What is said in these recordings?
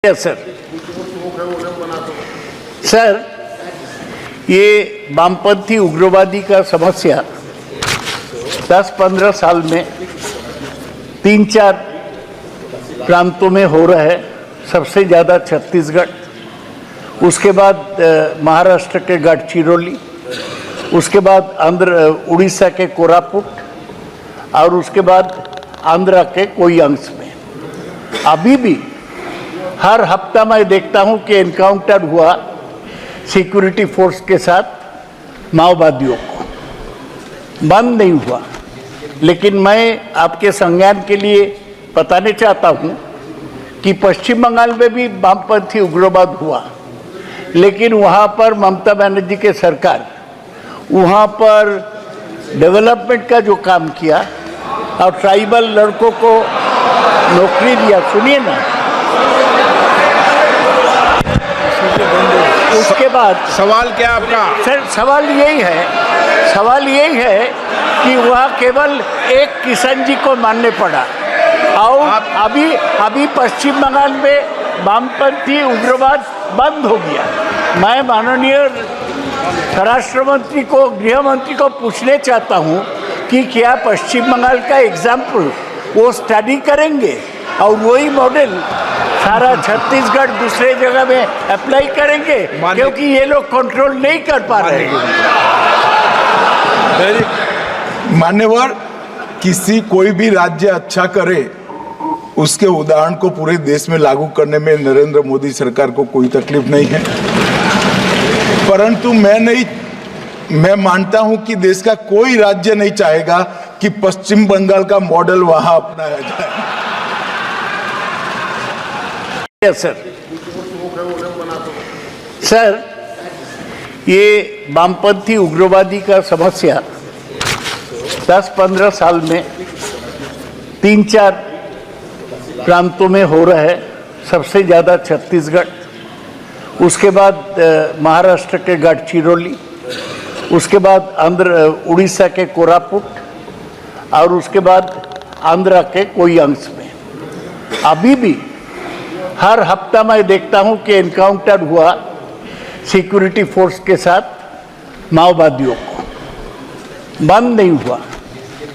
Sir sir ये वामपंथी उग्रवादी का समस्या 10-15 साल में 3-4 प्रांतों में हो रहा है। सबसे ज़्यादा छत्तीसगढ़, उसके बाद महाराष्ट्र के गढ़चिरौली, उसके बाद उड़ीसा के कोरापुट और उसके बाद आंध्रा के कोई अंश में। अभी भी हर हफ्ता मैं देखता हूं कि एनकाउंटर हुआ सिक्योरिटी फोर्स के साथ माओवादियों को, बंद नहीं हुआ। लेकिन मैं आपके संज्ञान के लिए बताना चाहता हूं कि पश्चिम बंगाल में भी वामपंथी उग्रवाद हुआ, लेकिन वहां पर ममता बनर्जी के सरकार वहां पर डेवलपमेंट का जो काम किया और ट्राइबल लड़कों को नौकरी दिया। सुनिए ना, उसके बाद सवाल क्या आपका? सर सवाल यही है कि वह केवल एक किशन जी को मानने पड़ा और अभी पश्चिम बंगाल में वामपंथी उग्रवाद बंद हो गया। मैं माननीय स्वराष्ट्र मंत्री को, गृह मंत्री को पूछने चाहता हूं कि क्या पश्चिम बंगाल का एग्जाम्पल वो स्टडी करेंगे और वही मॉडल सारा छत्तीसगढ़ दूसरे जगह में अप्लाई करेंगे, क्योंकि ये लोग कंट्रोल नहीं कर पा रहे हैं। मान्यवर, कोई भी राज्य अच्छा करे उसके उदाहरण को पूरे देश में लागू करने में नरेंद्र मोदी सरकार को कोई तकलीफ नहीं है, परंतु मैं मानता हूं कि देश का कोई राज्य नहीं चाहेगा कि पश्चिम बंगाल का मॉडल वहां अपनाया जाए। सर ये वामपंथी उग्रवादी का समस्या 10-15 साल में 3-4 प्रांतों में हो रहा है। सबसे ज़्यादा छत्तीसगढ़, उसके बाद महाराष्ट्र के गढ़चिरौली, उसके बाद उड़ीसा के कोरापुट और उसके बाद आंध्रा के कोई अंश में। अभी भी हर हफ्ता मैं देखता हूं कि एनकाउंटर हुआ सिक्योरिटी फोर्स के साथ माओवादियों को, बंद नहीं हुआ।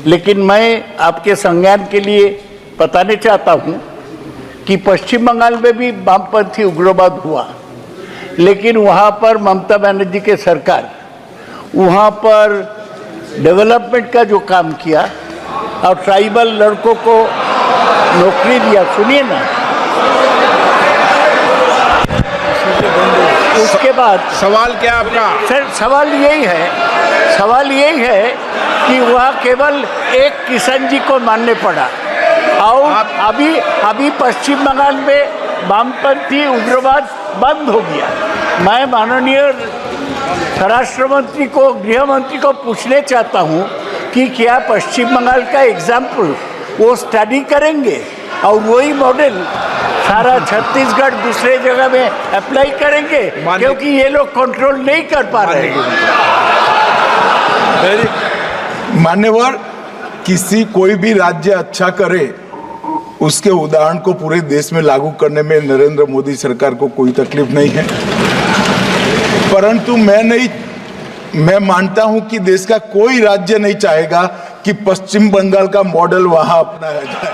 लेकिन मैं आपके संज्ञान के लिए बताना चाहता हूं कि पश्चिम बंगाल में भी वामपंथी उग्रवाद हुआ, लेकिन वहां पर ममता बनर्जी के सरकार वहां पर डेवलपमेंट का जो काम किया और ट्राइबल लड़कों को नौकरी दिया। सुनिए ना, उसके बाद सवाल क्या आपका? सर सवाल यही है कि वह केवल एक किशन जी को मानने पड़ा और अभी पश्चिम बंगाल में वामपंथी उग्रवाद बंद हो गया। मैं माननीय स्वराष्ट्र मंत्री को, गृह मंत्री को पूछने चाहता हूं कि क्या पश्चिम बंगाल का एग्जाम्पल वो स्टडी करेंगे और वही मॉडल सारा छत्तीसगढ़ दूसरे जगह में अप्लाई करेंगे, क्योंकि ये लोग कंट्रोल नहीं कर पा रहे हैं। मान्यवर, कोई भी राज्य अच्छा करे उसके उदाहरण को पूरे देश में लागू करने में नरेंद्र मोदी सरकार को कोई तकलीफ नहीं है, परंतु मैं मानता हूं कि देश का कोई राज्य नहीं चाहेगा कि पश्चिम बंगाल का मॉडल वहां अपनाया जाए।